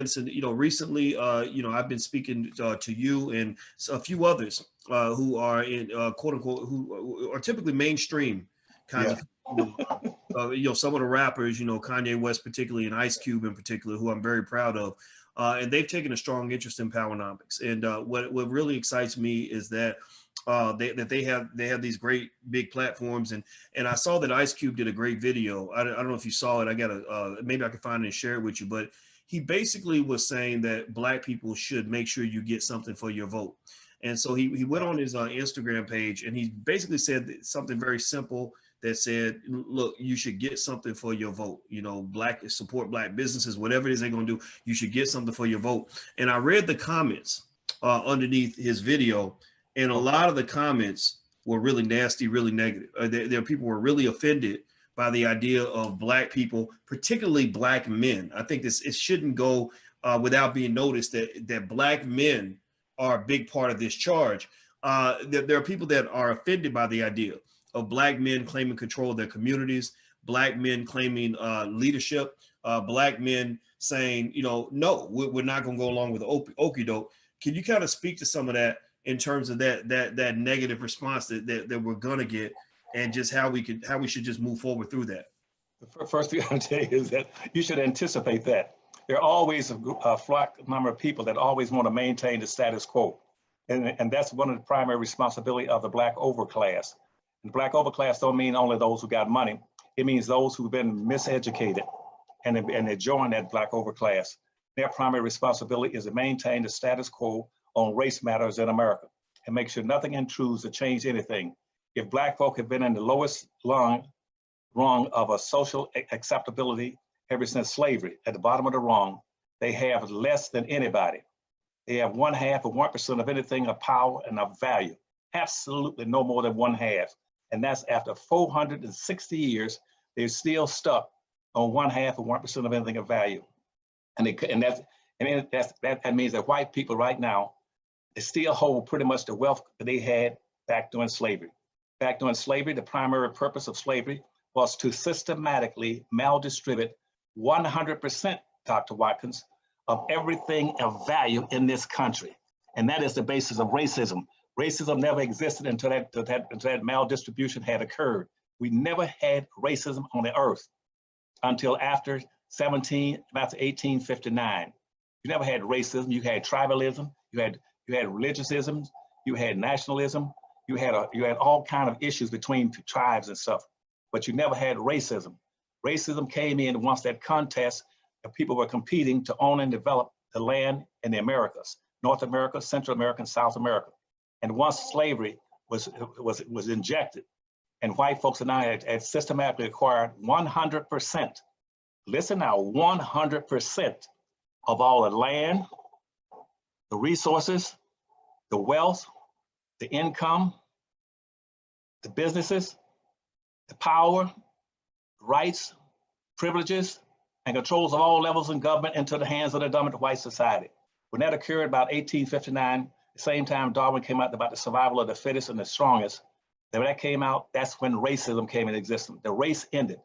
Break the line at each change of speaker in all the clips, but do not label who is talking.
And recently, I've been speaking to you and a few others who are in quote unquote who are typically mainstream kinds
Yeah.
of some of the rappers, Kanye West particularly and Ice Cube in particular, who I'm very proud of. And they've taken a strong interest in Powernomics. And what really excites me is that they have these great big platforms. And I saw that Ice Cube did a great video. I don't know if you saw it. I got maybe I can find it and share it with you. But he basically was saying that Black people should make sure you get something for your vote. And so he went on his Instagram page and he basically said something very simple that said, look, you should get something for your vote. Support Black businesses, whatever it is they're going to do, you should get something for your vote. And I read the comments underneath his video, and a lot of the comments were really nasty, really negative. There people were really offended by the idea of Black people, particularly Black men. I think it shouldn't go without being noticed that Black men are a big part of this charge. There are people that are offended by the idea of Black men claiming control of their communities, Black men claiming leadership, Black men saying, no, we're not going to go along with okie doke. Can you kind of speak to some of that in terms of that negative response that we're going to get, and just how we should just move forward through that?
The first thing I'll tell you is that you should anticipate that. There are always a flock number of people that always want to maintain the status quo. And that's one of the primary responsibility of the Black overclass. And Black overclass don't mean only those who got money. It means those who've been miseducated and they join that Black overclass. Their primary responsibility is to maintain the status quo on race matters in America and make sure nothing intrudes to change anything. If Black folk have been in the lowest rung of a social acceptability ever since slavery, at the bottom of the rung, they have less than anybody. They have 1/2 of 1% of anything of power and of value. Absolutely no more than 1/2. And that's after 460 years, they're still stuck on 1/2 of 1% of anything of value. And that means that white people right now, they still hold pretty much the wealth that they had back during slavery. Back during slavery, the primary purpose of slavery was to systematically maldistribute 100%, Dr. Watkins, of everything of value in this country. And that is the basis of racism. Racism never existed until that maldistribution had occurred. We never had racism on the earth until after 1859. You never had racism. You had tribalism. You had religiousism. You had nationalism. You had all kind of issues between tribes and stuff. But you never had racism. Racism came in once that contest of people were competing to own and develop the land in the Americas, North America, Central America, and South America. And once slavery was injected, and white folks and I had systematically acquired 100%, listen now, 100% of all the land, the resources, the wealth, the income, the businesses, the power, rights, privileges, and controls of all levels in government into the hands of the dominant white society. When that occurred about 1859, the same time Darwin came out about the survival of the fittest and the strongest, when that came out, that's when racism came into existence. The race ended.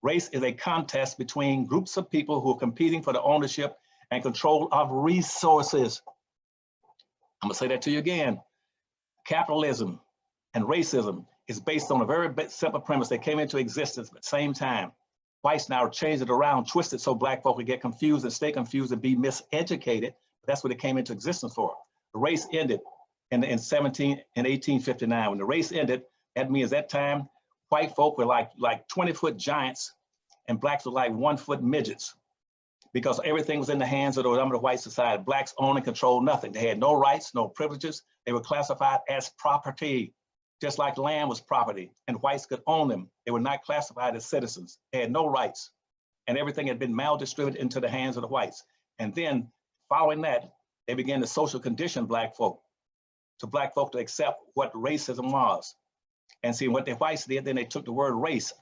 Race is a contest between groups of people who are competing for the ownership and control of resources. I'm gonna say that to you again. Capitalism and racism is based on a very simple premise. They came into existence at the same time. Whites now changed it around, twisted so Black folk would get confused and stay confused and be miseducated. That's what it came into existence for. The race ended in 1859. When the race ended, that means that time white folk were like 20-foot giants and Blacks were like 1-foot midgets, because everything was in the hands of the dominant white society. Blacks owned and controlled nothing. They had no rights, no privileges. They were classified as property, just like land was property, and whites could own them. They were not classified as citizens. They had no rights, and everything had been maldistributed into the hands of the whites. And then following that, they began to social condition Black folk, to Black folk to accept what racism was. And see, what the whites did, then they took the word race